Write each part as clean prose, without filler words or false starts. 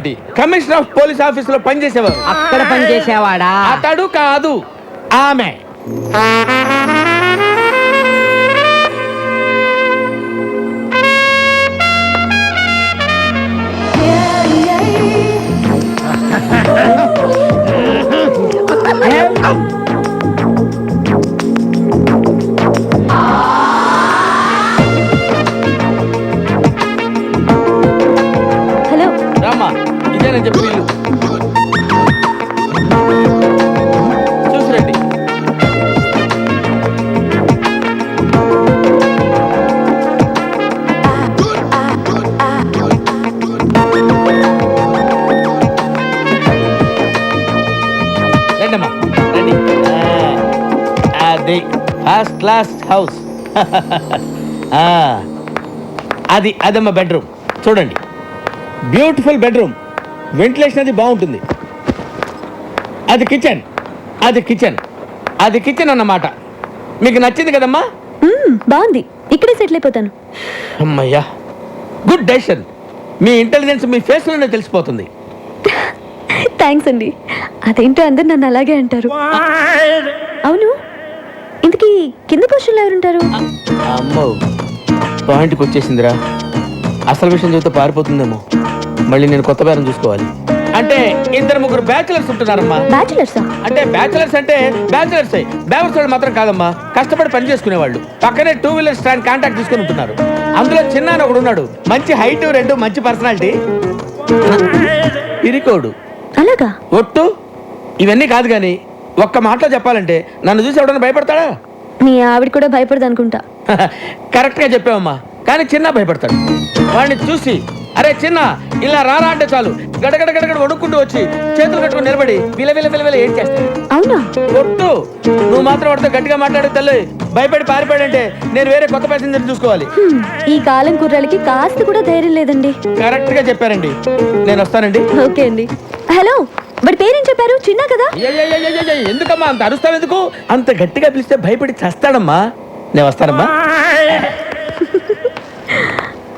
ఏంటి? Commissioner of police office లో పనిచేసేవారు. అక్కడ పనిచేసేవాడా? అతడు కాదు, ఆమె. హలో రామ్మా, ఇదేనని చెప్పి వీళ్ళు చూసిరండి. రండమ్మా, రండి. అది ఫస్ట్ క్లాస్ హౌస్. అదమ్మా బెడ్రూమ్. చూడండి, బ్యూటిఫుల్ బెడ్రూమ్. వెంటిలేషన్ అది బాగుంటుంది. అది కిచెన్, అది కిచెన్, అది కిచెన్ అన్నమాట. మీకు నచ్చింది కదమ్మా? బాగుంది, ఇక్కడే సెటిల్ అయిపోతాను. అమ్మయ్యా, గుడ్ డెసిషన్. మీ ఇంటెలిజెన్స్ మీ ఫేస్లోనే తెలిసిపోతుంది. థ్యాంక్స్ అండి. అదేంటో అందరు నన్ను అలాగే అంటారు. అవును, ఇంతకీ కింద పోర్షన్లో ఎవరుంటారు? అమ్మో, పాయింట్కి వచ్చేసిందిరా. అసలు విషయం చెబితే పారిపోతుందేమో. మళ్ళీ నేను కొత్త బేరం చూసుకోవాలి. అంటే ఇద్దరు ముగ్గురు బ్యాచులర్స్ ఉంటున్నారమ్మా. బ్యాచులర్సా? అంటే బ్యాచులర్స్ బ్యాచులర్స్ మాత్రం కాదమ్మా, కష్టపడి పని చేసుకునేవాళ్ళు. పక్కనే 2 వీలర్ స్టాండ్ కాంటాక్ట్ తీసుకుని ఉంటున్నారు. అందులో చిన్న ఒకడు ఉన్నాడు, మంచి హైట్, రెండు మంచి పర్సనాలిటీ, ఇరికోడు. అలాగా? ఒట్టు. ఇవన్నీ కాదు కానీ ఒక్క మాటలో చెప్పాలంటే నన్ను చూసి ఎవడన్నా భయపడతాడా? మీ ఆవిడ కూడా భయపడదు అనుకుంటా. కరెక్ట్ గా చెప్పావమ్మా, కానీ చిన్న భయపడతాడు. వాడిని చూసి అరే చిన్న ఇలా రారా అంటే చాలు గడగడ గడగడ వణుక్కుంటూ వచ్చి చేతులు కట్టుకుని నిలబడి విలవిల ఏం చేస్తాడు. అవునా? ఒట్టు. నువ్వు మాత్రం వాడితో గట్టిగా మాట్లాడే తల్లి. భయపడి పారిపోయాడంటే నేను వేరే కొత్త ప్యాసింజర్ చూసుకోవాలి. ఈ కాలం కుర్రాళ్ళకి కాస్త కూడా ధైర్యం లేదండి. కరెక్ట్ గా చెప్పారండి. నేను వస్తానండి. ఓకే అండి. హలో, వాడి పేరేం చెప్పారు? చిన్న కదా? ఎందుకమ్మా అంత అరుస్తావు? ఎందుకు అంత గట్టిగా పిలిస్తే భయపడి చస్తాడమ్మా. నేను వస్తానమ్మా.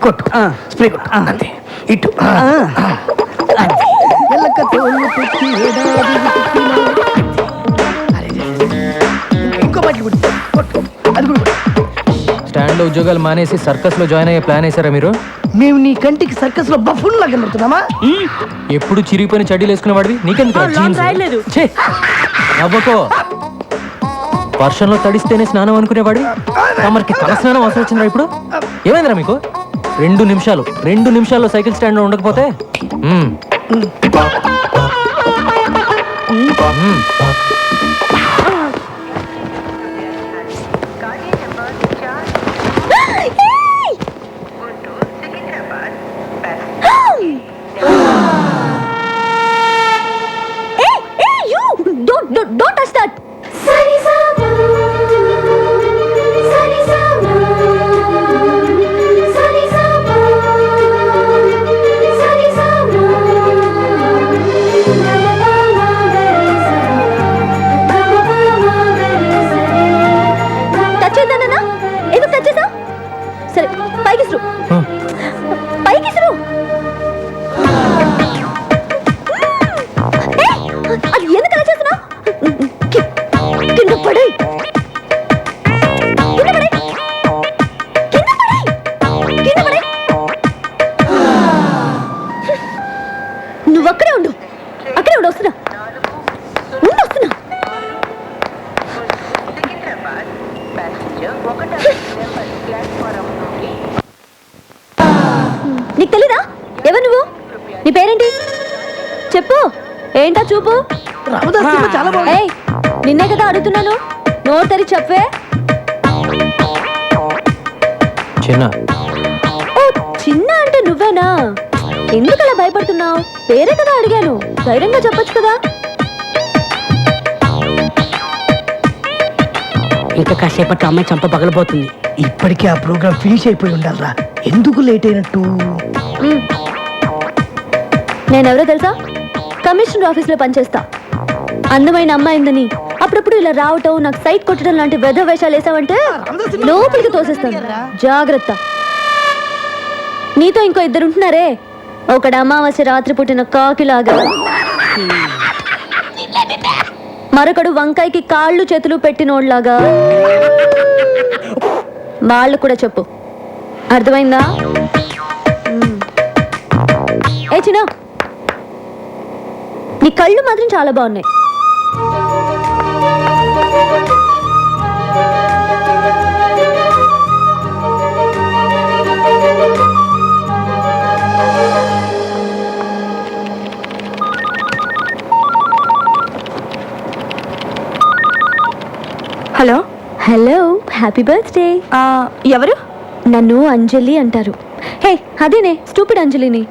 కొట్టు, స్ప్రే కొట్టు. అంతే, ఇటు. ఇంకో బట్టి కొట్టు. అది కూడా స్టాండ్ లో ఉద్యోగాలు మానేసి సర్కస్ లో జాయిన్ అయ్యే ప్లాన్ వేసారా మీరు? మేము నీ కంటికి సర్కస్ లో బఫూన్ లాగా కనబడుతున్నామా? ఎప్పుడు చిరిగిపోయిన చడ్డీలు వేసుకునే వాడివి నీకెందుకు నవ్వుకో. వర్షంలో తడిస్తేనే స్నానం అనుకునేవాడివి. తమరికి తల స్నానం అవసరం వచ్చిందిరా ఇప్పుడు? ఏమైందిరా మీకు? 2 నిమిషాల్లో సైకిల్ స్టాండ్ లో ఉండకపోతే Don't touch that. సరే, పైకి అది ఎందుకు అలా చేస్తున్నావు? కింద పడే నువ్వు అక్కడే ఉండు. వస్తున్నా. నీకు తెలీదా? ఎవరు నువ్వు? నీ పేరేంటి చెప్పు. ఏంటా చూపు? నిన్నే కదా అడుగుతున్నాను, నోరు తెరి చెప్పే. చిన్న అంటే నువ్వేనా? ఎందుకలా భయపడుతున్నావు? పేరే కదా అడిగాను, ధైర్యంగా చెప్పొచ్చు కదా. ఇంకా కాసేపట్లో అమ్మాయి చంప పగలబోతుంది. ఇప్పటికే ఆ ప్రోగ్రామ్ ఫినిష్ అయిపోయి ఉండాలరా. ఎందుకు లేట్ అయినట్టు? నేనెవరో తెలుసా? కమిషనర్ ఆఫీస్ లో పనిచేస్తా. అందమైన అమ్మాయిందని అప్పుడప్పుడు ఇలా రావటం, నాకు సైట్ కొట్టడం లాంటి వెధ వేషాలు వేసావంటే లోపలికి తోసేస్తాను. జాగ్రత్త. నీతో ఇంకో 2 ఉంటున్నారే, ఒకడు అమావాస్య రాత్రి పుట్టిన కాకిలాగా, మరొకడు వంకాయకి కాళ్ళు చేతులు పెట్టినోడ్లాగా. వాళ్ళు కూడా చెప్పు, అర్థమైందా? ఏ చిన్న, నీ కళ్ళు మాత్రం చాలా బాగున్నాయి. Hello hello, happy birthday. ఎవరు? నన్ను అంజలి అంటారు. హే, అదేనే స్టూపిడ్ అంజలిని.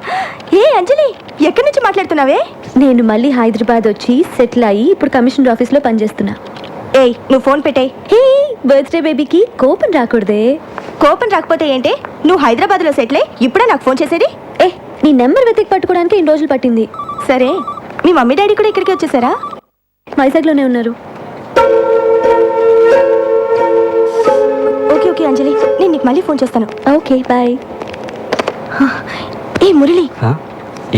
ఏ అంజలి, ఎక్కడి నుంచి మాట్లాడుతున్నావే? నేను మళ్ళీ హైదరాబాద్ వచ్చి సెటిల్ అయ్యి ఇప్పుడు కమిషనర్ ఆఫీస్లో పనిచేస్తున్నా. ఏయ్, నువ్వు ఫోన్ పెట్టేయ్. హే, బర్త్డే బేబీకి కోపం రాకూడదే. కోపం రాకపోతే ఏంటి? నువ్వు హైదరాబాద్లో సెటిల్ అయ్యి ఇప్పుడే నాకు ఫోన్ చేసేది? ఏ, నీ నెంబర్ వెతికి పట్టుకోవడానికి ఇన్ని రోజులు పట్టింది. సరే, మీ మమ్మీ డాడీ కూడా ఇక్కడికి వచ్చేసారా? వైజాగ్లోనే ఉన్నారు. ఓకే ఓకే అంజలి, నేను నీకు మళ్ళీ ఫోన్ చేస్తాను. Okay, bye. ఏ మురళి,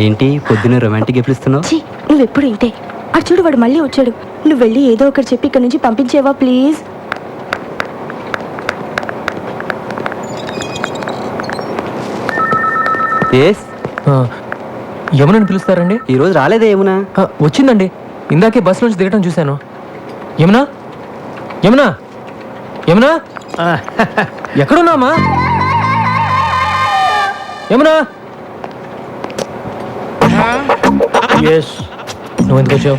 ఏంటి పొద్దున్న రొమాంటిక్ గిఫ్ట్లు ఇస్తున్నావు? ఛీ, నువ్వెప్పుడు ఇంతే. అటు చూడు, వాడు మళ్ళీ వచ్చాడు. నువ్వు వెళ్ళి ఏదో ఒకటి చెప్పి ఇక్కడ నుంచి పంపించేవా ప్లీజ్? యమునని పిలుస్తారండి? ఈరోజు రాలేదే యమునా? వచ్చిందండి, ఇందాకే బస్ నుంచి దిగటం చూశాను. యమునా, యమునా, యమునా, ఎక్కడున్నామా? యమునా, నువ్వు ఎందుకు వచ్చావు?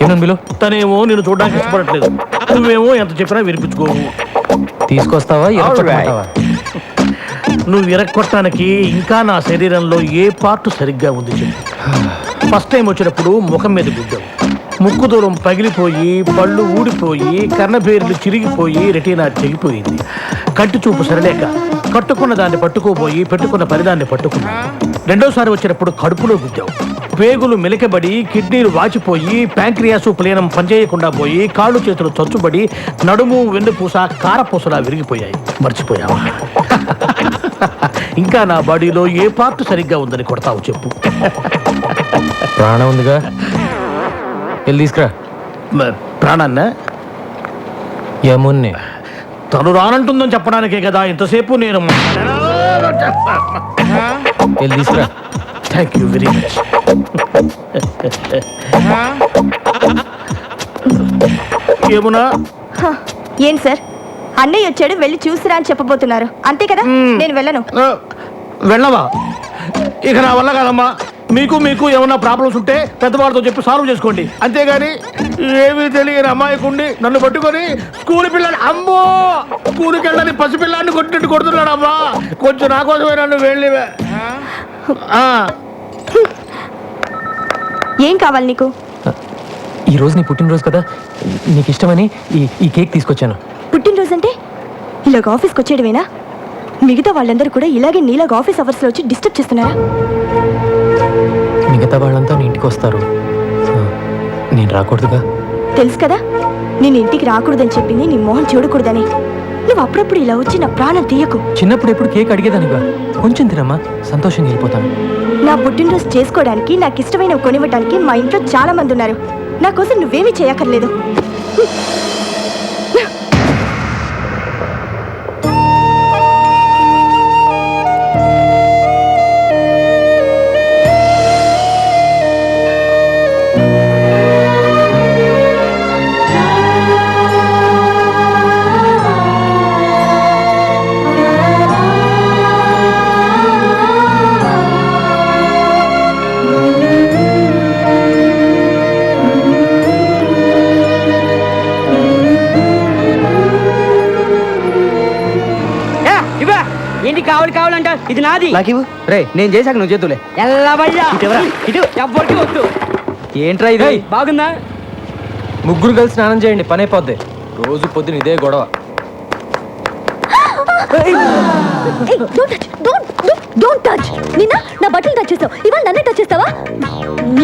ఏమన్నా బిలు? తనేమో నేను చూడడానికి ఇష్టపడట్లేదు, నువ్వేమో ఎంత చెప్పినా వినిపించుకోవు. తీసుకొస్తావా? నువ్వు విరక్కొట్టడానికి ఇంకా నా శరీరంలో ఏ పార్ట్ సరిగ్గా ఉంది చెప్పు. ఫస్ట్ టైం వచ్చినప్పుడు ముఖం మీద గుద్దావు, ముక్కు దూరం పగిలిపోయి, పళ్ళు ఊడిపోయి, కన్నబేర్లు చిరిగిపోయి, రెటీనా తెగిపోయింది. కంటి చూపు సరలేక కట్టుకున్న దాన్ని పట్టుకోబోయి పెట్టుకున్న పరిదాన్ని పట్టుకున్నా. రెండోసారి వచ్చినప్పుడు కడుపులో గుద్దావు, పేగులు మెలికబడి, కిడ్నీలు వాచిపోయి, ప్యాంక్రియాసు ప్లేనం పనిచేయకుండా పోయి, కాళ్ళు చేతులు చచ్చుబడి, నడుము వెన్నుపూస కారపూసలా విరిగిపోయాయి. మర్చిపోయావా? ఇంకా నా బాడీలో ఏ పార్ట్ సరిగ్గా ఉందని కొడతావు చెప్పు. ప్రాణం ఉందిగా, వెళ్ళి తీసుకురా. ప్రాణాన్న యమున్ని తను రానంటుందని చెప్పడానికే కదా ఇంతసేపు నేను. వెళ్ళి తీసుకురా. Thank you very much. ఏమునా? ఏంటి సార్, అన్నయ్య వచ్చాడు, వెళ్ళి చూసిరా అని చెప్పబోతున్నారు, అంతే కదా? నేను వెళ్ళను. వెళ్ళవా? ఇక నా వల్ల కాదమ్మా. మీకు ఏమన్నా ప్రాబ్లమ్స్ ఉంటే పెద్దవాళ్ళతో చెప్పి సాల్వ్ చేసుకోండి, అంతేగాని ఏమీ తెలియని అమ్మాయికుండి నన్ను పట్టుకొని స్కూల్ పిల్లలు, అమ్మో స్కూల్కి వెళ్ళని పసిపిల్లాన్ని కొట్టినట్టు కొడుతున్నాడు అమ్మా. కొంచెం నా కోసమే నన్ను వెళ్ళివే. ఏం కావాలి నీకు? ఈ రోజు నీ పుట్టినరోజు కదా, నీకు ఇష్టమని ఈ కేక్ తీసుకొచ్చాను. పుట్టినరోజు అంటే ఇలాగ ఆఫీస్కి వచ్చేయడమేనా? మిగతా వాళ్ళందరూ కూడా ఇలాగే నీలాగా ఆఫీస్ అవర్స్లో వచ్చి డిస్టర్బ్ చేస్తున్నారా? మిగతా వాళ్ళంతా నీ ఇంటికి వస్తారు, నేను రాకూడదుగా? తెలుసు కదా, నేను ఇంటికి రాకూడదని చెప్పింది నీ మొహం చూడకూడదని. నువ్వు అప్పుడప్పుడు ఇలా వచ్చి నా ప్రాణం తీయకు. చిన్నప్పుడు ఎప్పుడు కేక్ అడిగేదానిగా, కొంచెం తినమ్మా, సంతోషంగా వెళ్ళిపోతాను. నా పుట్టినరోజు చేసుకోవడానికి, నాకు ఇష్టమైనవి కొనివ్వడానికి మా ఇంట్లో చాలా మంది ఉన్నారు. నా కోసం నువ్వేమీ చేయక్కర్లేదు. ఏంటి కావాలంట? ఇది నాది. నాకు రే, నేను చేశాక నువ్వు చేతులే. ఎవ్వరికి వద్దు. ఏంట్రా ఇది? బాగుందా? ముగ్గురు కలిసి స్నానం చేయండి, పని అయిపోద్ది. రోజు పొద్దున ఇదే గొడవ. Don't touch. నిన్న నా బట్టలు టచ్ చేస్తావు, ఇవాళ నన్నే టచ్ చేస్తావా?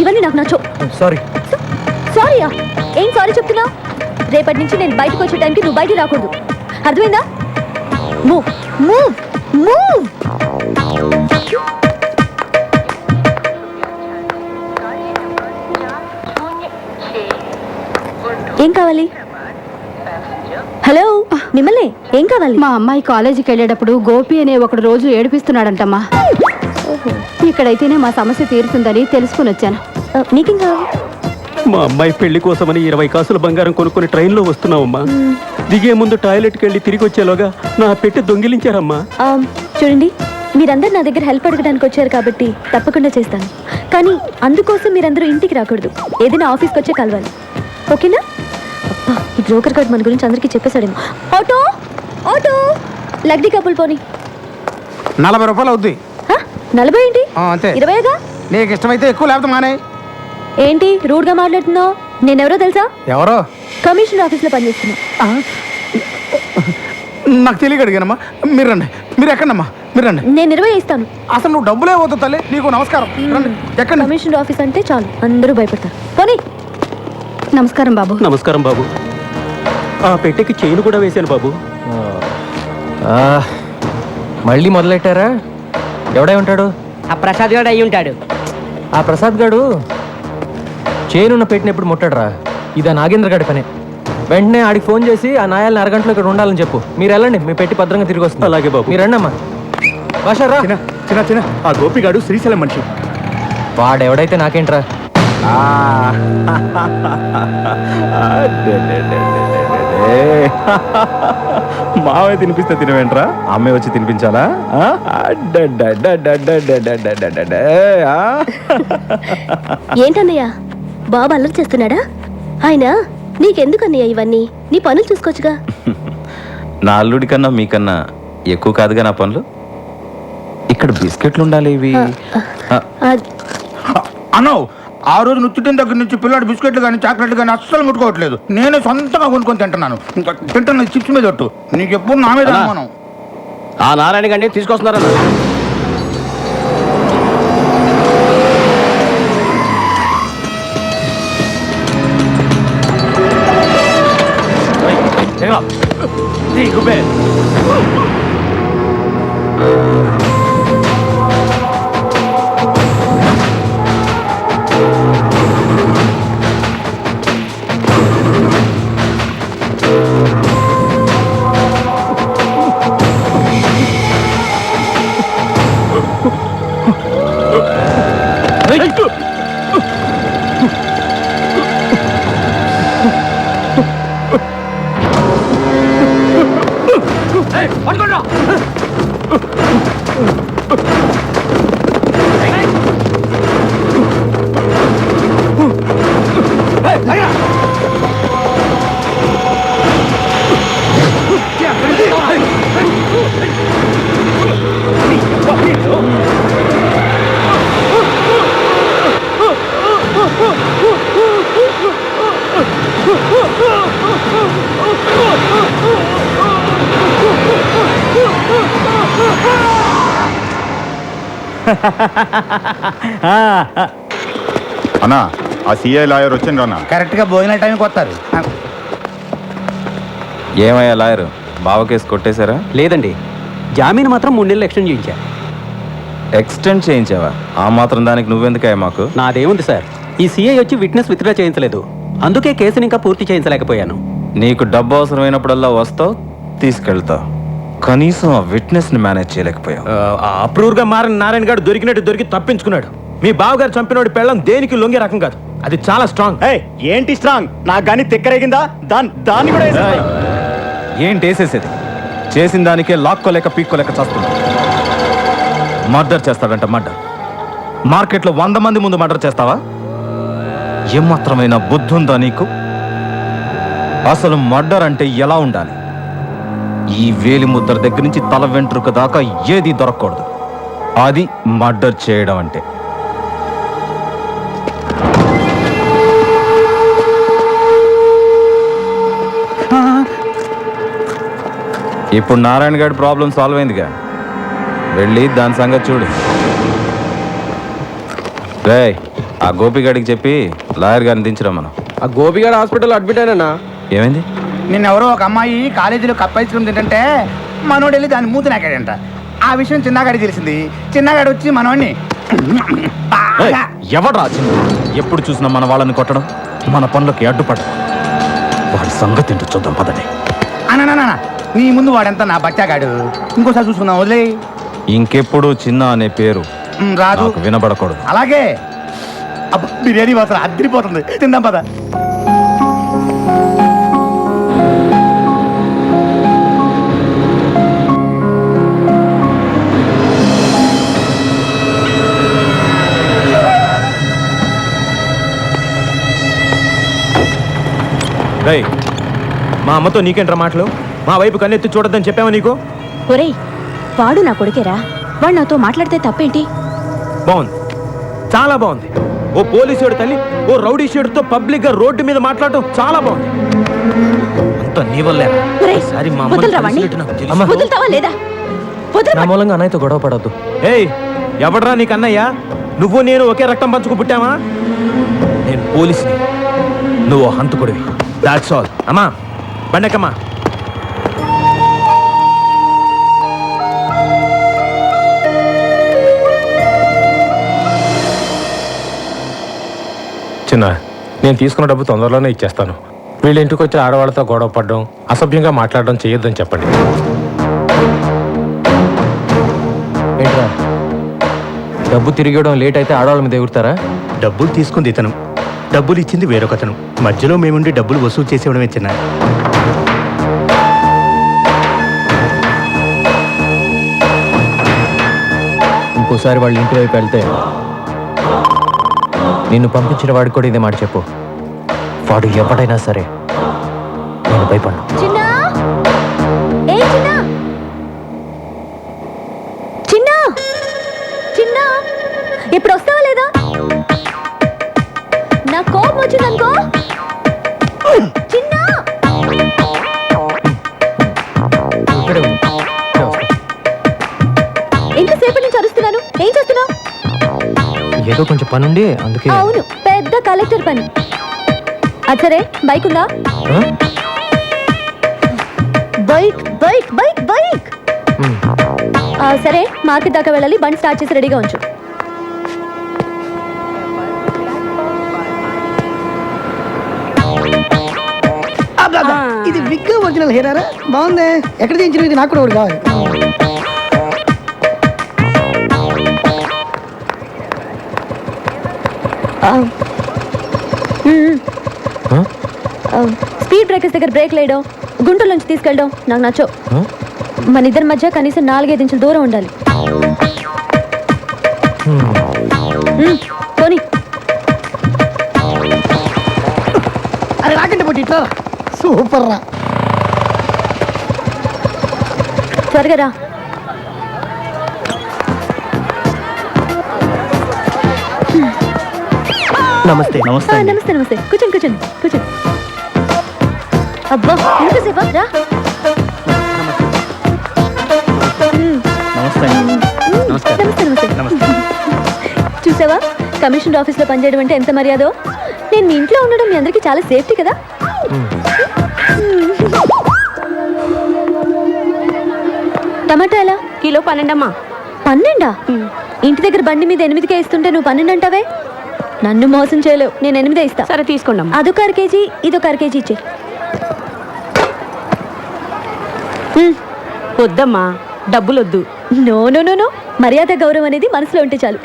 ఇవన్నీ నాకు నచ్చవు. సారీ. సారీయా? ఏం సారీ చెప్తున్నావు? రేపటి నుంచి నేను బయటకు వచ్చే టైంకి నువ్వు బయటికి రాకూడదు, అర్థమైందా? Move move move. ఏం కావాలి? హలో, మిమ్మల్ని ఏం కావాలి? మా అమ్మాయి కాలేజీకి వెళ్ళేటప్పుడు గోపి అనే ఒకడు రోజు ఏడిపిస్తున్నాడంటమ్మా. ఇక్కడైతేనే మా సమస్య తీరుతుందని తెలుసుకుని వచ్చాను. నీకేం కావాలి? మా అమ్మాయి పెళ్లి కోసమని 20 కాసుల బంగారం కొనుక్కొని ట్రైన్లో వస్తున్నావమ్మా. దిగే ముందు టాయిలెట్కి వెళ్ళి తిరిగి వచ్చేలోగా నా పెట్టి దొంగిలించారమ్మా. చూడండి, మీరందరూ నా దగ్గర హెల్ప్ అడగడానికి వచ్చారు కాబట్టి తప్పకుండా చేస్తాను. కానీ అందుకోసం మీరందరూ ఇంటికి రాకూడదు, ఏదైనా ఆఫీస్కి వచ్చే కలవాలి. ఓకేనా? అబ్బా, ఈ బ్రోకర్ కార్డ్ మన గురించి అందరికీ చెప్పేశాడేమో. ఆటో ఆటో, లగ్డీ కప్పులు పోనీ. 40 రూపాయలు అవుద్ది. 40 ఏంటి? అంతే. 20గా? నీకు ఇష్టమైతే ఎక్కువ లేకపోతే మానే. ఏంటి రూడ్గా మాట్లాడుతున్నావు? నేనెవరో తెలుసా? ఎవరో? కమిషనర్ ఆఫీస్లో పనిచేస్తున్నా. నాకు తెలియక అడిగానమ్మా. మీరు రండి. మీరు ఎక్కడమ్మా? మీరు రండి. నేను 20 ఇస్తాను. అసలు నువ్వు డబ్బులే పోతావు తల్లి. నీకు నమస్కారం. రండి. ఎక్కడ? కమిషనర్ ఆఫీస్ అంటే చాలు అందరూ భయపడతారు. పోనీ. నమస్కారం బాబు. నమస్కారం బాబు. ఆ పెట్టెకి చైన్ కూడా వేశాను బాబు. మళ్ళీ మొదలెట్టారా? ఎవడై ఉంటాడు? ఆ ప్రసాద్ గారు అయి ఉంటాడు. ఆ ప్రసాద్ గాడు చేనున్న పెట్టిన ఎప్పుడు ముట్టాడరా? ఇది ఆ నాగేంద్ర గాడి పనే. వెంటనే ఆడికి ఫోన్ చేసి ఆ నాయాలని అరగంటలో ఇక్కడ ఉండాలని చెప్పు. మీరు వెళ్ళండి, మీ పెట్టి భద్రంగా తిరిగి వస్తుంది. అలాగే బాబు. మీరు రండి అమ్మా. బాషారా, చిన్న ఆ గోపిగాడు శ్రీశైలం మనిషి. వాడెవడైతే నాకేంట్రా? మావే తినిపిస్తే తినవేంట్రా? అమ్మే వచ్చి తినిపించాలా? ఏంటన్నయ్య, బాబు అల్లరి చేస్తున్నాడా? ఆయన నీకెందుకన్నయ్య ఇవన్నీ? నీ పనులు చూసుకోవచ్చుగా. నా అల్లుడి కన్నా మీకన్నా ఎక్కువ కాదుగా నా పనులు. ఇక్కడ బిస్కెట్లు ఉండాలి. ఇవి అన్నో, ఆ రోజు నుచ్చుటిన దగ్గర నుంచి పిల్లాడు బిస్కెట్లు కానీ చాక్లెట్లు కానీ అస్సలు ముట్టుకోవట్లేదు. నేనే సొంతంగా కొనుక్కొని తింటున్నాను. ఇంకా తింటున్నది చిప్స్ మీద ఒట్టు. నీకు ఎప్పుడు నా మీద అనుమానం. ఆ నారాయణ గండి తీసుకొస్తున్నారన్న. అన్నా, ఆ సిఐ లాయర్ వచ్చిండ్రు అన్న. కరెక్ట్గా భోజనం టైంకి వస్తారు. ఏమయ్యా లాయర్, బావ కేసు కొట్టేశారా? లేదండి, జామీన్ మాత్రం 3 నెలలు ఎక్స్టెండ్ చేయించా. ఎక్స్టెండ్ చేయించావా? ఆ మాత్రం దానికి నువ్వెందుకయ్యా మాకు? నాదేముంది సార్, ఈ సిఐ వచ్చి విట్నెస్ విత్డ్రా చేయించలేదు. అందుకే కేసుని ఇంకా పూర్తి చేయించలేకపోయాను. నీకు డబ్బు అవసరమైనప్పుడల్లా వస్తావు, తీసుకెళ్తావు. కనీసం ఆ విట్నెస్ ని మేనేజ్ చేయలేకపోయావు. అప్రూవ్గా మారిన నారాయణ గారు దొరికినట్టు దొరికి తప్పించుకున్నాడు. మీ బావగారు చంపినోడి పెళ్ళం దేనికి లొంగే రకం కాదు, అది చాలా స్ట్రాంగ్. ఏంటి స్ట్రాంగ్? నాకు కానీ తిక్కరేగిందా? దాన్ని కూడా ఏయ్, ఏంటి వేసేసేది? చేసిన దానికే లాక్కోలేక పీక్కోలేక చేస్తున్నా. మర్డర్ చేస్తాడంట. మర్డర్ మార్కెట్లో 100 మంది ముందు మర్డర్ చేస్తావా? ఏమాత్రమైన బుద్ధి ఉందా నీకు? అసలు మర్డర్ అంటే ఎలా ఉండాలి? ఈ వేలి ముద్ర దగ్గర నుంచి తల వెంట్రుక దాకా ఏది దొరకకూడదు. అది మర్డర్ చేయడం అంటే. ఇప్పుడు నారాయణ గారి ప్రాబ్లం సాల్వ్ అయిందిగా, వెళ్ళి దాని సంగతి చూడు. రేయ్, ఆ గోపిగాడికి చెప్పి లాయర్ గారిని దించరా. మనం ఆ గోపిగాడు హాస్పిటల్ అడ్మిట్ అయినా. ఏమైంది? నిన్నెవరో ఒక అమ్మాయి కాలేజీలో కప్ ఐస్ క్రీమ్ తింటే మనోడు వెళ్ళి దాన్ని మూతి నాకాడంట. ఆ విషయం చిన్నగాడికి తెలిసింది. చిన్నగాడు వచ్చి మనోడిని ఎవడ్రా చిన్న? ఎప్పుడు చూసినా మన వాళ్ళని కొట్టడం, మన పనులకి అడ్డుపడడం. వాడి సంగతి ఏంటో చూద్దాం పదండి. అనా నీ ముందు వాడెంత నా బచ్చాగాడు. ఇంకోసారి చూసుకుందాం, వదిలే. ఇంకెప్పుడు చిన్న అనే పేరు రాదు, నాకు వినబడకూడదు. అలాగే. అబ్బా, బిర్యానీ వాసన అద్దరిపోతుంది. తిందాం పద. రేయ్, మా అమ్మతో నీకేంట్రా మాటలు? మా వైపు కన్నెత్తి చూడొద్దని చెప్పావా నీకు? ఒరేయ్, వాడు నా కొడుకేరా, వాడు నాతో మాట్లాడితే తప్పేంటి? బాగుంది, చాలా బాగుంది. ఓ పోలీసుడు తల్లి ఓ రౌడీ షీడుతో పబ్లిక్ గా రోడ్డు మీద మాట్లాడటం చాలా బాగుంది. అంత నీ వల్లేరా? ఒరేయ్, ఈసారి మా అమ్మని వదలరా వాణ్ణి? కలిసినట్టు నాకు తెలుసు. అమ్మ. వదులుతావా లేదా? నా మూలంగా అన్నయ్యతో గొడవ పడద్దు. ఏయ్, ఎవడ్రా నీకు అన్నయ్య? నువ్వు నేను ఒకే రక్తం పంచుకు పుట్టావా? నేను పోలీసుని, నువ్వు హంతకుడివి. That's all. అమ్మా బండకమ్మా. చిన్న, నేను తీసుకున్న డబ్బు తొందరలోనే ఇచ్చేస్తాను. వీళ్ళ ఇంటికి వచ్చి ఆడవాళ్ళతో గొడవ పడడం, అసభ్యంగా మాట్లాడడం చేయొద్దని చెప్పండి. ఏంట్రా, డబ్బు తిరిగి ఇవ్వడం లేట్ అయితే ఆడవాళ్ళ మీద ఎగురుతారా? డబ్బులు తీసుకుంది ఇతను, డబ్బులు ఇచ్చింది వేరొకతను. మధ్యలో మేముండి డబ్బులు వసూలు చేసేవడమే చిన్న. ఇంకోసారి వాళ్ళ ఇంటి వైపు వెళ్తే నిన్ను పంపించిన వాడికి కూడా ఇదే మాట చెప్పు. వాడు ఎవడైనా సరే నేను భయపడ్ను. చిన్నా, ఏ చిన్నా, చిన్నా, చిన్నా, ఇప్పుడు వస్తావా లేదా? నా కోపం వచ్చిందనుకో. చిన్నా, ఇక్కడే ఉండు. ఇక్కడే వస్తా. ఎంతసేపటి నుంచి అరుస్తున్నాను, ఏం చేస్తున్నావు? ఏదో కొంచెం పనుండి అందుకే. అవును, పెద్ద కలెక్టర్ పని. అది సరే, బైక్ ఉందా? ఆ? Bike bike bike bike. ఉమ్. సరే, మార్కెట్ దాకా వెళ్ళాలి. బండి స్టార్ట్ చేసి రెడీగా ఉంచు. ఇది విగ్ ఒరిజినల్ హెయిరారా? బాగుంది. ఎక్కడ చేయించిన? ఇది నాకు కూడా ఒకటి కావాలి. ఆ? స్పీడ్ బ్రేకర్స్ దగ్గర బ్రేక్ లేయడం, గుంటల నుంచి తీసుకెళ్ళడం నాకు నచ్చవు. ఆ? మన ఇద్దరి మధ్య కనీసం 4-5 ఇంచుల దూరం ఉండాలి. పోనీ. అరే రాకండి పోటీ, ఇట్లా సూపర్ రా. త్వరగా రా. నమస్తే. నమస్తే నమస్తే. కూర్చోండి కూర్చోండి కూర్చోండి. అబ్బా, ఎంతసేపా? రా. నమస్తే. నమస్తే నమస్తే. చూసావా, కమిషనర్ ఆఫీస్ లో పనిచేయడం అంటే ఎంత మర్యాదో. నేను మీ ఇంట్లో ఉండడం మీ అందరికీ చాలా సేఫ్టీ కదా. టమాటా ఎలా? కిలో 12 అమ్మా. 12? ఇంటి దగ్గర బండి మీద 8కే ఇస్తుంటే నువ్వు 12 అంటావే? నన్ను మోసం చేయలేవు. నేను 8 ఇస్తా. సరే తీసుకోండి అమ్మా. అదొక 1/2 కేజీ, ఇదొక 1/2 కేజీ ఇచ్చే. వద్దమ్మా, డబ్బులొద్దు. నో నో నో నో, మర్యాద గౌరవం అనేది మనసులో ఉంటే చాలు.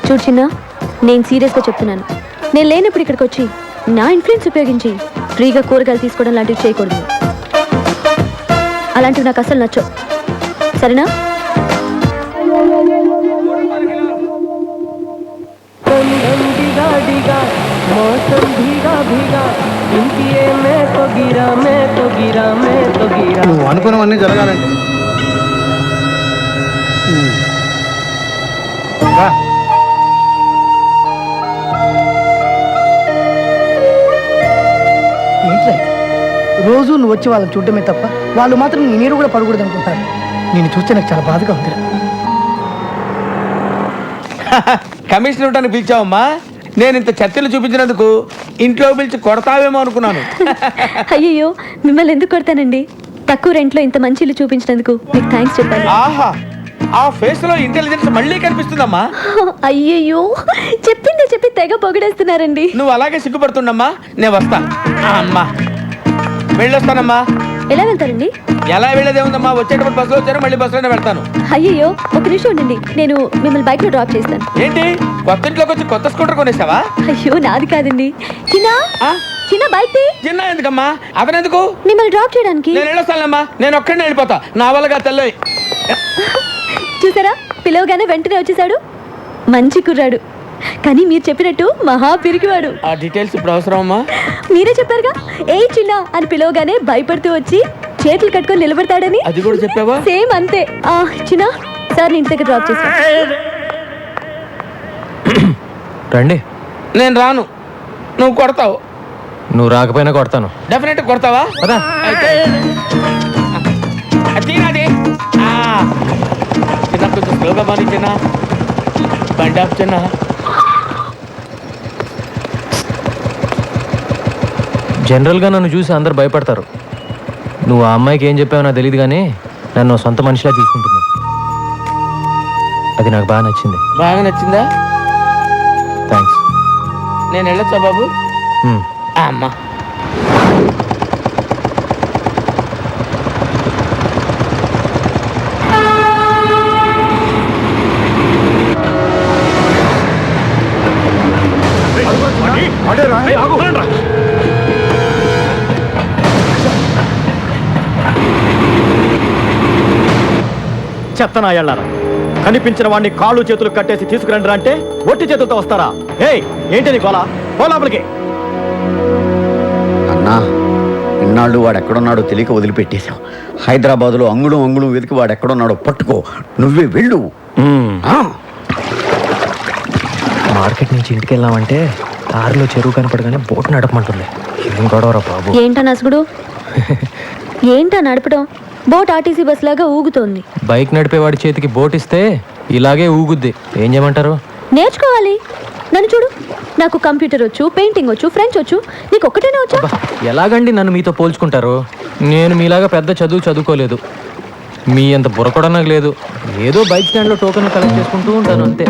చూడు చిన్న, నేను సీరియస్గా చెప్తున్నాను. నేను లేనప్పుడు ఇక్కడికి వచ్చి నా ఇన్ఫ్లుయెన్స్ ఉపయోగించి ఫ్రీగా కూరగాయలు తీసుకోవడం లాంటివి చేయకూడదు. అలాంటివి నాకు అసలు నచ్చవు. సరేనా? నువ్వు అనుకున్నవన్నీ జరగాలండి. ఏంట్రా ఇది? రోజు నువ్వు వచ్చి వాళ్ళని చూడటమే తప్ప వాళ్ళు మాత్రం నీ నీరు కూడా పడకూడదు అనుకుంటారు. నేను చూస్తే నాకు చాలా బాధగా ఉంది. కమిషన్ ఇవ్వడానికి పిలిచావమ్మా? నేను ఇంత చర్చలు చూపించినందుకు ఇంట్లో పిలిచి కొడతావేమో అనుకున్నాను. అయ్యయ్యో, మిమ్మల్ని ఎందుకు కొడతానండి? తక్కువ రెంట్లో ఇంత మంచి ఇల్లు చూపించినందుకు మీకు థ్యాంక్స్ చెప్పాలి. ఆహా, ఆ ఫేస్ లో ఇంటెలిజెన్స్ మళ్ళీ కనిపిస్తుందమ్మా. అయ్యయ్యో, చెప్పిందే చెప్పి తెగ పొగిడేస్తున్నారండి. నువ్వు అలాగే సిగ్గుపడుతుండమ్మా. నేను వస్తా. అమ్మా వెళ్ళొస్తానమ్మా. ఎలా వెళ్తారండి? ఎలా వెళ్ళేదే ఉందమ్మా, వచ్చేటప్పుడు బస్సులో వచ్చాను, మళ్ళీ బస్సులోనే వెళ్తాను. అయ్యయ్యో, ఒక నిమిషం ఉండండి, నేను మిమ్మల్ని బైక్ లో డ్రాప్ చేస్తాను. ఏంటి కొత్త ఇంట్లోకి వచ్చి కొత్త స్కూటర్ కొనేసావా? అయ్యో నాది కాదండి. చిన్న బైక్ చిన్న ఎందుకమ్మా, అతనెందుకు? మిమ్మల్ని డ్రాప్ చేయడానికి. నేను వెళ్ళొస్తానమ్మా, నేను ఒక్కడినే వెళ్ళిపోతా. నా వల్లగా తెల్లయి. చూసారా, పిలవగానే వెంటనే వచ్చేసాడు. మంచి కుర్రాడు, కానీ మీరు చెప్పినట్టు మహా పిరికివాడు. ఆ డీటెయిల్స్ ఇప్పుడు అవసరం అమ్మా? మీరే చెప్పారుగా, ఏ చిన్న అని పిలవగానే భయపడుతూ వచ్చి చేతులు కట్టుకొని నిలబడతాడని. అది కూడా చెప్పావా? సేమ్ అంతే. చిన్న సార్ ఇంటి దగ్గర డ్రాప్ చేస్తా. రండి. నేను రాను, నువ్వు కొడతావు. నువ్వు రాకపోయినా కొడతాను. డెఫినెట్ కొడతావా? అయితే అది చిన్న కొంచెం స్లోగా మారి చిన్న, బండి ఆపు చిన్న. జనరల్గా నన్ను చూసి అందరు భయపడతారు. నువ్వు ఆ అమ్మాయికి ఏం చెప్పావో నాకు తెలియదు, కానీ నన్ను సొంత మనిషిలా చూసుకుంటుంది. అది నాకు బాగా నచ్చింది. బాగా నచ్చిందా? థ్యాంక్స్. నేను వెళ్ళొచ్చా బాబు? అమ్మా చెత్తనా ఎళ్ళారా? కనిపించిన వాడిని కాళ్ళు చేతులు కట్టేసి తీసుకురండి అంటే ఒట్టి చేతులతో వస్తారా? ఏయ్ ఏంటి నీ గోలా? పో లోపలికి. అన్నా, ఇన్నాళ్ళు వాడు ఎక్కడున్నాడో తెలియక వదిలిపెట్టేశాం. హైదరాబాద్లో అంగుళం అంగుళం వెతికి వాడు ఎక్కడున్నాడో పట్టుకో. నువ్వే వెళ్ళు. మార్కెట్ నుంచి ఇంటికి వెళ్ళామంటే కారులో చెరువు కనపడగానే బోట్ నడపమంటుంది. ఏం గొడవరా బాబు? ఏంటా నసుగుడు? ఏంటా నడపడం? బోట్ ఆర్టీసీ బస్ లాగా ఊగుతోంది. బైక్ నడిపేవాడి చేతికి బోట్ ఇస్తే ఇలాగే ఊగుద్ది. ఏం చేయమంటారు? నేర్చుకోవాలి. నన్ను చూడు, నాకు కంప్యూటర్ వచ్చు, పెయింటింగ్ వచ్చు, ఫ్రెంచ్ వచ్చు. నీకు ఒక్కటేనే వచ్చా? ఎలాగండి నన్ను మీతో పోల్చుకుంటారు? నేను మీలాగా పెద్ద చదువుకోలేదు. మీ అంత బుర్ర కూడా నాకు లేదు. ఏదో బైక్ స్టాండ్లో టోకెన్ కలెక్ట్ చేసుకుంటూ ఉంటాను అంతే.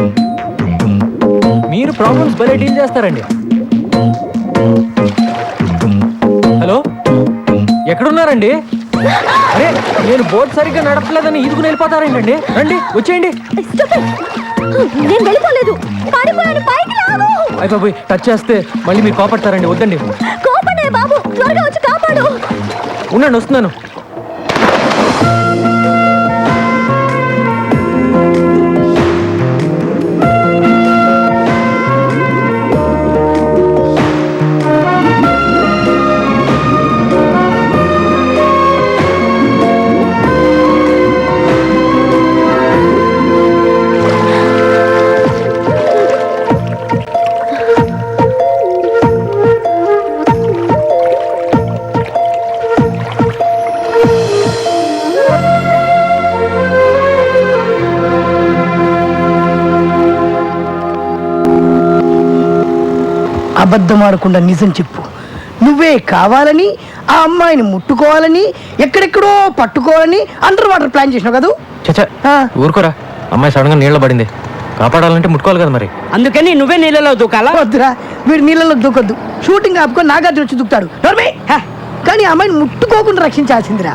మీరు ప్రాబ్లమ్స్ భలే డీల్ చేస్తారండి. హలో, ఎక్కడున్నారండి? అరే, నేను బోట్ సరిగ్గా నడపలేదని ఈదుకుని వెళ్ళిపోతారేంటండి? రండి, వచ్చేయండి. నేను వెళ్ళిపోలేదు, పడిపోయాను. పైకి లాగు. అయిపోయి టచ్ చేస్తే మళ్ళీ మీరు కోపడతారండి. వద్దండి. కోపడే బాబు, త్వరగా వచ్చి కాపాడు. ఉండండి, వస్తున్నాను. అబద్ధం ఆడకుండా నిజం చెప్పు. నువ్వే కావాలని ఆ అమ్మాయిని ముట్టుకోవాలని, ఎక్కడెక్కడో పట్టుకోవాలని అండర్ వాటర్ ప్లాన్ చేసినావు కదా? చచ్చా, ఊరుకోరా. అమ్మాయి సడన్ గా నీళ్ళ పడింది. కాపాడాలంటే ముట్టుకోవాలి కదా మరి. అందుకని నువ్వే నీళ్ళలో దూకాలా? వద్దురా, వీడు నీళ్ళలో దూకొద్దు. షూటింగ్ ఆపుకొని నాగార్జున వచ్చి దూకుతాడు. కానీ ఆ అమ్మాయిని ముట్టుకోకుండా రక్షించాల్సిందిరా.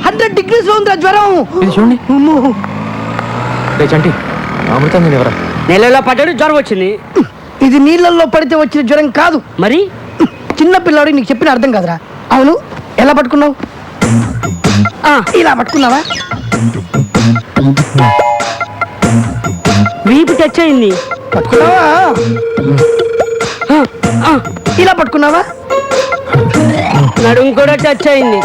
100 degrees లో ఉందిరా జ్వరం. ఇది చూడండి. చంటి, అమృతం ఎవరా? నీళ్ళలో పడ్డాడు, జ్వరం వచ్చింది. ఇది నీళ్ళల్లో పడితే వచ్చిన జ్వరం కాదు. మరి చిన్న పిల్లాడు, నీకు చెప్పిన అర్థం కాదురా. అవును, ఎలా పట్టుకున్నావు? ఇలా పట్టుకున్నావా? వీపు టచ్ అయింది. పట్టుకున్నావా? ఇలా పట్టుకున్నావా? నడుము కూడా టచ్ అయింది.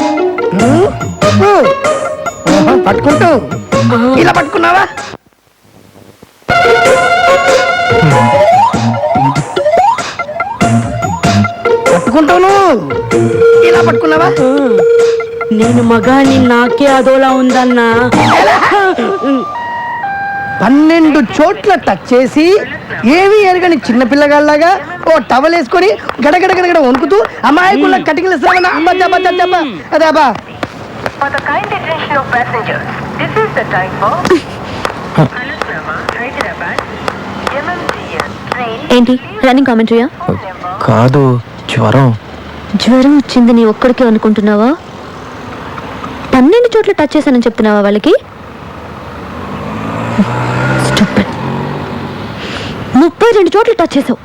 పట్టుకుంటూ ఇలా పట్టుకున్నావా? పట్టుకుంటాను. ఇలా పట్టుకున్నావా? నేను మగాని, నాకే అదోలా ఉందన్నా. 12 చోట్ల టచ్ చేసి ఏవి ఎరగని చిన్నపిల్లగాళ్ళలాగా ఓ టవల్ వేసుకొని గడగడ గడగడ వణుకుతూ అమాయకుల కటింగ్లు ఇస్తామన్నా. అబ్బా అదే అబ్బా. For the kind attention of passengers, this is the time for Alusrama, Hyderabad, MMTS train. ఏంటి రన్నింగ్ కామెంటరీయా? కాదు, జ్వరం. జ్వరం వచ్చింది నీ ఒక్కడికే అనుకుంటున్నావా? 12 చోట్ల టచ్ చేశానని చెప్తున్నావా వాళ్ళకి? 32 చోట్ల టచ్ చేసావు.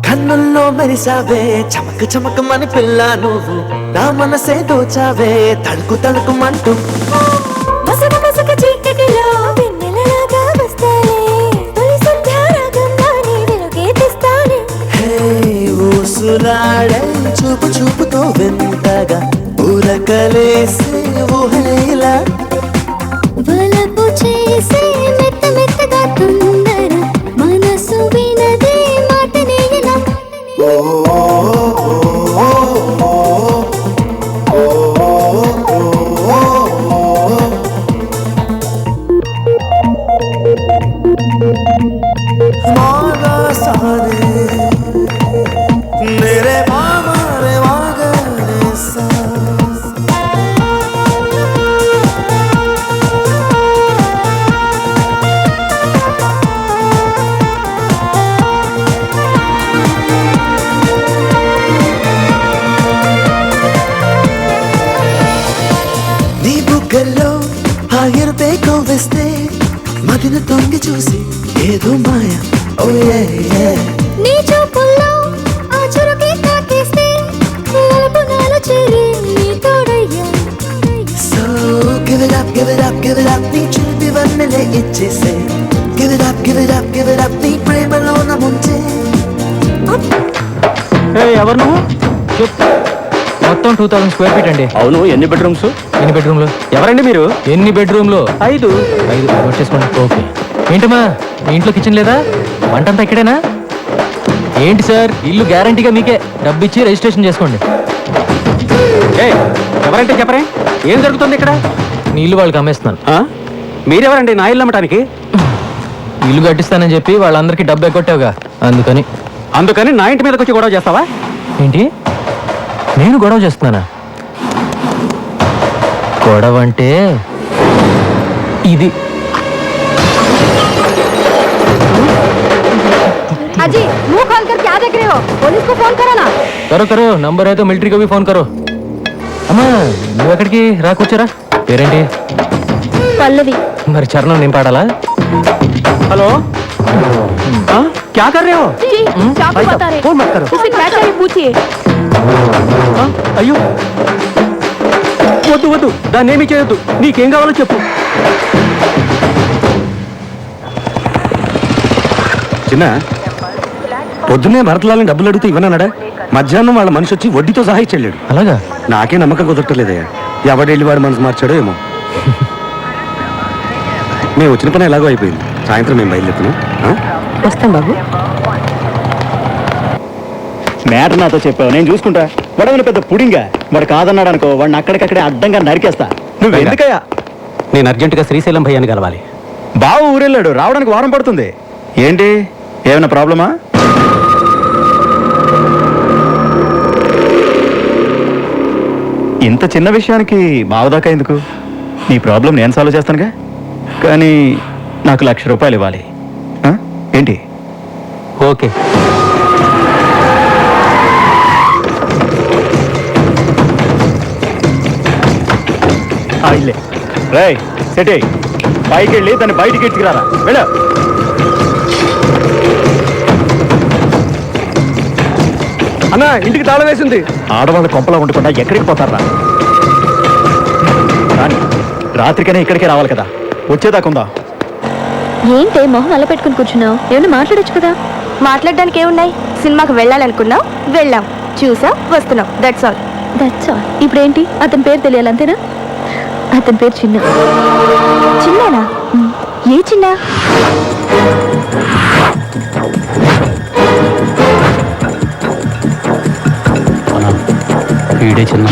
కన్నుల్లో మెరిసావే చమక చమకమని పిల్ల నువ్వు నా మనసే దోచావే తడుకు తడుకుమంటూ మసక మసక చీకటిలో వెన్నెలలాగా వస్తానే తొలి సంధ్యారాగంగానే వెలుగే తెస్తానే హే ఊసులాడే చూపు చూపుతో వెంటగా ఊరకలేసే ఊహలేలా వలపు చేసే మెత్త మెత్తగా తొందర మనసు వినదే మాటనే ఇలా मागा सारे मेरे मामा रे मागा रे सा నీ బుగ్గల్లో ఆగిరితే కొవ్వేస్తే మదిన తొంగి చూసి ఏదో మాయ ఓ నీ చూపుల్లో ఆ చురుకే తాకేస్తే వలపు నాలో చేరి నీ తోడయ్యా so give it up give it up give it up నీ చూపి వన్నెలే ఇచ్చేసే give it up give it up give it up నీ ప్రేమలో నా ముంచే ఎవరు నువ్వు? మొత్తం 2000 స్క్వేర్ ఫీట్ అండి. అవును, ఎన్ని బెడ్రూమ్స్? ఎన్ని బెడ్రూమ్లు? ఎవరండి మీరు? ఎన్ని బెడ్రూమ్లు? 5. వచ్చేసుకోండి. ఓకే. ఏంటమ్మా మీ ఇంట్లో కిచెన్ లేదా? వంటంతా ఇక్కడేనా? ఏంటి సార్, ఇల్లు గ్యారంటీగా మీకే. డబ్బు ఇచ్చి రిజిస్ట్రేషన్ చేసుకోండి. ఎవరంటే చెప్పరే, ఏం జరుగుతుంది ఇక్కడ? నీ ఇల్లు వాళ్ళకి అమ్మేస్తున్నాను. మీరెవరండి నా ఇల్లు అమ్మటానికి? ఇల్లు కట్టిస్తానని చెప్పి వాళ్ళందరికీ డబ్బు ఎగ్గొట్టావుగా, అందుకని నా ఇంటి మీదకి వచ్చి గొడవ చేస్తావా ఏంటి? నేను గొడవ చేస్తున్నానా? గొడవ అంటే ఇది. अजी मुंह खोल कर क्या देख रहे हो? पुलिस को फोन करो ना. करो नंबर है तो मिलिट्री को भी फोन करो. అమ్మా నువ్వు ఎక్కడికి రా, కూర్చోరా. పేరేంటి? పల్లవి. మరి చరణం నేను పాడాలా? హలో, क्या कर रहे हो? जी चाकू बता रहे. फोन मत करो. उसे क्या चाहिए पूछिए. అయ్యో వద్దు వద్దు, దాన్ని ఏమీ చేయొద్దు. నీకేం కావాలో చెప్పు. చిన్న పొద్దున్నే భరతలాలని డబ్బులు అడిగితే ఇవ్వనన్నాడా? మధ్యాహ్నం వాళ్ళ మనిషి వచ్చి వడ్డీతో సహా ఇచ్చెళ్ళాడు. అలాగా? నాకే నమ్మకం కుదరట్లేదయ్యా. ఎవడెళ్ళి వాడు మనసు మార్చాడో ఏమో. మేము వచ్చిన పని ఎలాగో అయిపోయింది. సాయంత్రం మేము బయలుదేరుతున్నాం. వస్తాం బాబు. మ్యాటర్ నాతో చెప్పావు, నేను చూసుకుంటా. వాడేమైనా పెద్ద పుడింగా? వాడు కాదన్నాడు అనుకో, వాడిని అక్కడికక్కడే అడ్డంగా నరికేస్తా. నువ్వు ఎందుకయ్యా? నేను అర్జెంటుగా శ్రీశైలం భయ్యాన్ని కలవాలి. బావ ఊరెళ్ళాడు, రావడానికి వారం పడుతుంది. ఏంటి, ఏమైనా ప్రాబ్లమా? ఇంత చిన్న విషయానికి బావదాకా ఎందుకు? నీ ప్రాబ్లం నేను సాల్వ్ చేస్తానుగా. కానీ నాకు ₹1,00,000 ఇవ్వాలి. ఏంటి? ఓకే. ఇల్లే రై సెటే పైకి వెళ్ళి దాన్ని బయటికి ఎత్తుకురారా. వెళ్ళ. అన్న, ఇంటికి తాళం వేసింది. ఆడవాళ్ళు కొంపలో ఉండకుండా ఎక్కడికి పోతారా? రాత్రికనే ఇక్కడికే రావాలి కదా, వచ్చేదాకుందా? ఏంటే మొహం అలా పెట్టుకుని కూర్చున్నావు? ఏమైనా మాట్లాడొచ్చు కదా. మాట్లాడడానికి ఏమున్నాయి? సినిమాకి వెళ్ళాలనుకున్నాం, వెళ్ళాం, చూసాం, వస్తున్నాం. That's all. ఇప్పుడు ఏంటి? అతని పేరు తెలియాలి అంతేనా? అతని పేరు చిన్న. చిన్నానా? ఏ చిన్న? వీడే చిన్న